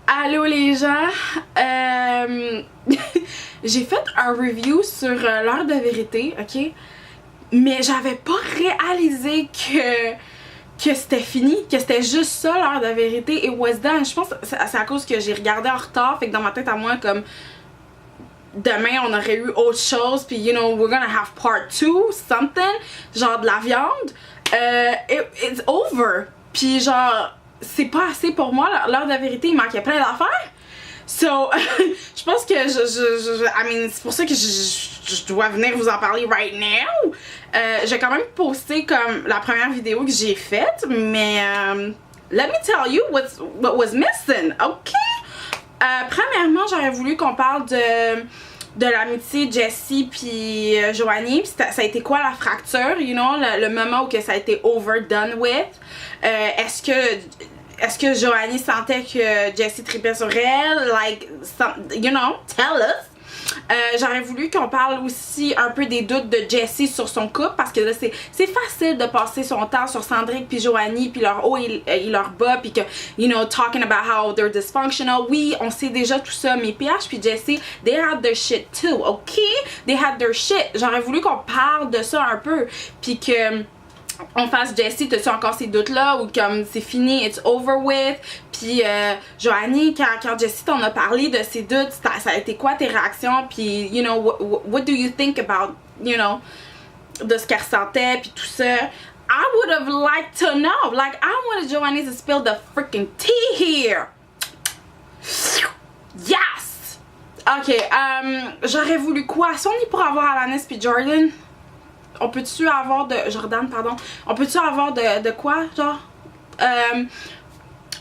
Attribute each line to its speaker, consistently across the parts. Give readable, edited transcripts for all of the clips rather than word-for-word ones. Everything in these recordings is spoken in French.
Speaker 1: Allô les gens, j'ai fait un review sur l'heure de vérité, ok? Mais j'avais pas réalisé que c'était fini, que c'était juste ça l'heure de vérité. It was done. Je pense que c'est à cause que j'ai regardé en retard, fait que dans ma tête à moi, comme demain on aurait eu autre chose, puis you know, we're gonna have part 2, something, genre de la viande. It's over. Puis genre, c'est pas assez pour moi, l'heure de vérité, il manquait plein d'affaires. So, je pense que I mean, c'est pour ça que je dois venir vous en parler right now. J'ai quand même posté comme la première vidéo que j'ai faite, mais let me tell you what was missing, ok? Premièrement, j'aurais voulu qu'on parle de l'amitié Jessie puis Joanie. Pis ça a été quoi la fracture, you know, le moment où que ça a été overdone with. Est-ce que Joanie sentait que Jessie tripait sur elle? Like, you know, tell us. J'aurais voulu qu'on parle aussi un peu des doutes de Jessie sur son couple, parce que là c'est facile de passer son temps sur Cendric puis Joanie puis leur haut et leur bas, puis que you know, talking about how they're dysfunctional. Oui, on sait déjà tout ça, mais PH puis Jessie, they had their shit too, ok? They had their shit. J'aurais voulu qu'on parle de ça un peu, puis que on fasse Jessie, t'as-tu encore ces doutes-là, ou comme c'est fini, it's over with. Puis Joanie, quand Jessie t'en a parlé de ses doutes, ça a été quoi tes réactions? Puis, you know, what do you think about, you know, de ce qu'elle ressentait, puis tout ça. I would have liked to know. Like, I wanted Joanie to spill the freaking tea here. Yes! Ok, j'aurais voulu quoi? Si on y pourrait avoir Alanis puis Jordan, on peut-tu avoir de... Jordan, pardon. On peut-tu avoir de quoi, genre?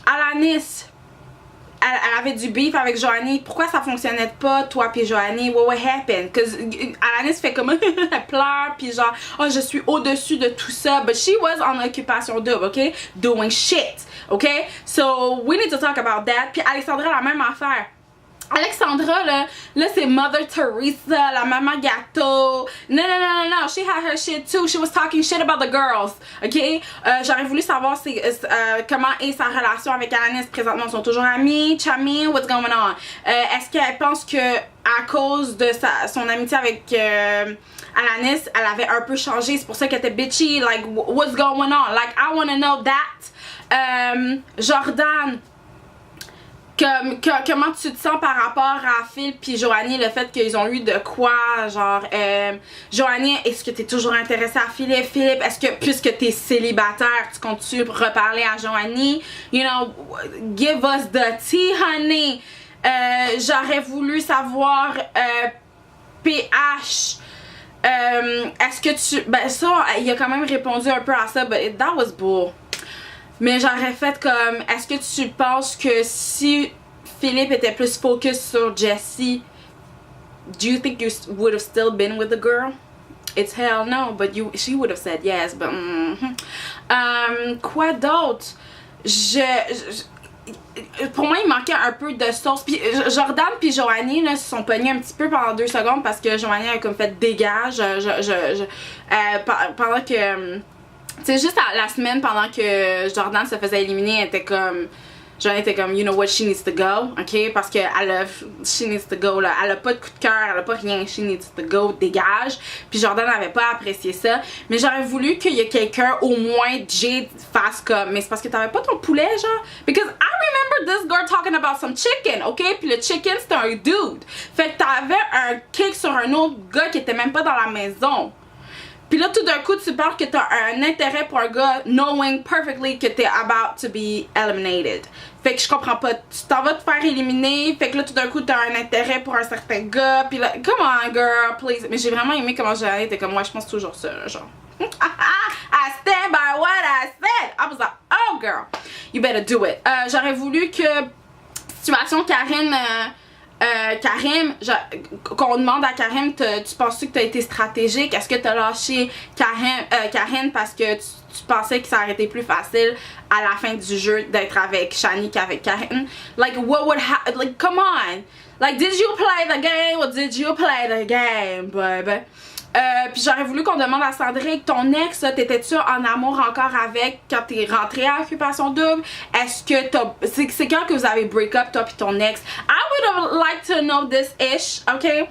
Speaker 1: Alanis, elle avait du beef avec Joanie. Pourquoi ça fonctionnait pas, toi pis Joanie? What happened? Cause Alanis fait comme... elle pleure, pis genre... Oh, je suis au-dessus de tout ça. But she was en occupation double, ok? Doing shit, ok? So, we need to talk about that. Puis Alexandra, la même affaire. Alexandra, là c'est Mother Teresa, la maman gâteau. Non, she had her shit too. She was talking shit about the girls, ok? J'aurais voulu savoir comment est sa relation avec Alanis présentement. Ils sont toujours amis, chummy, what's going on? Est-ce qu'elle pense que à cause de son amitié avec Alanis, elle avait un peu changé, c'est pour ça qu'elle était bitchy? Like, what's going on? Like, I wanna know that. Jordan, comment tu te sens par rapport à Phil puis Joanie, le fait qu'ils ont eu de quoi, genre, Joanie, est-ce que t'es toujours intéressée à Philippe? Philippe, est-ce que, puisque t'es célibataire, tu continues de reparler à Joanie? You know, give us the tea, honey. J'aurais voulu savoir, PH, est-ce que tu... Ben ça, il a quand même répondu un peu à ça, but that was bull. Mais j'aurais fait comme, est-ce que tu penses que si Philippe était plus focus sur Jessie, do you think you would have still been with the girl? It's hell no, but she would have said yes, but quoi d'autre? Pour moi, il manquait un peu de sauce. Puis Jordan puis Joanie là, se sont pognés un petit peu pendant 2 secondes parce que Joanie a comme fait dégage pendant que... C'est juste la semaine pendant que Jordan se faisait éliminer, elle était comme... Joanie était comme, you know what, she needs to go, ok? Parce que she needs to go, là. Elle a pas de coup de cœur, elle a pas rien, she needs to go, dégage. Puis Jordan n'avait pas apprécié ça. Mais j'aurais voulu qu'il y ait quelqu'un, au moins Jade, fasse comme, mais c'est parce que t'avais pas ton poulet, genre? Because I remember this girl talking about some chicken, ok? Puis le chicken, c'était un dude. Fait que t'avais un kick sur un autre gars qui était même pas dans la maison. Puis là, tout d'un coup, tu parles que t'as un intérêt pour un gars, knowing perfectly que t'es about to be eliminated. Fait que je comprends pas. Tu t'en vas te faire éliminer, fait que là, tout d'un coup, t'as un intérêt pour un certain gars. Puis là, come on, girl, please. Mais j'ai vraiment aimé comment Joanie était comme, moi, je pense toujours ça, là, genre. I stand by what I said. I was like, oh, girl, you better do it. J'aurais voulu que, situation Karim, qu'on demande à Karim, tu penses-tu que tu as été stratégique? Est-ce que tu as lâché Karim parce que tu pensais que ça aurait été plus facile à la fin du jeu d'être avec Shani qu'avec Karim? Like, what would happen? Like, come on! Like, did you play the game or did you play the game, baby? Puis j'aurais voulu qu'on demande à Cendrick, ton ex, t'étais-tu en amour encore avec quand t'es rentré à Occupation Double? Est-ce que c'est quand que vous avez break up, toi pis ton ex? I would have liked to know this ish, ok?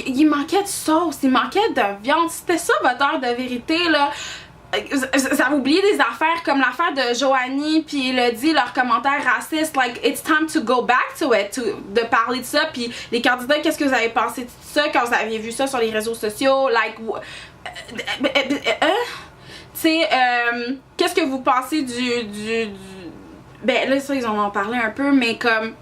Speaker 1: Il manquait de sauce, il manquait de viande. C'était ça votre heure de vérité, là. Ça va oublier des affaires comme l'affaire de Joanie puis Elodie, leurs commentaires racistes. Like, it's time to go back to it, de parler de ça. Puis les candidats, qu'est-ce que vous avez pensé de ça quand vous aviez vu ça sur les réseaux sociaux? Like, tu sais, qu'est-ce que vous pensez du ben là, ça, ils en ont parlé un peu, mais comme,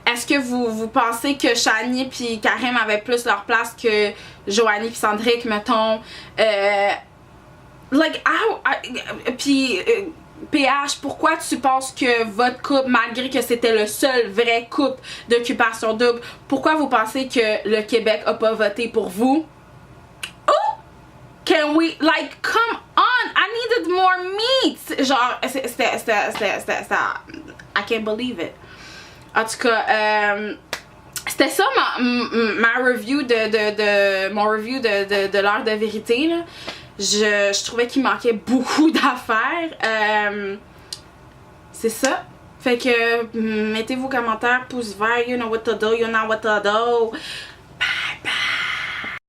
Speaker 1: est-ce que vous pensez que Shani puis Karim avaient plus leur place que Joanie puis Cendrick, mettons? Like, puis PH, pourquoi tu penses que votre couple, malgré que c'était le seul vrai couple d'Occupation Double, pourquoi vous pensez que le Québec a pas voté pour vous? Oh! Can we, like, come on! I needed more meat! Genre, c'était, I can't believe it. En tout cas, c'était ça ma review mon review de l'heure de vérité, là. Je trouvais qu'il manquait beaucoup d'affaires. C'est ça. Fait que mettez vos commentaires, pouces verts, you know what to do, you know what to do.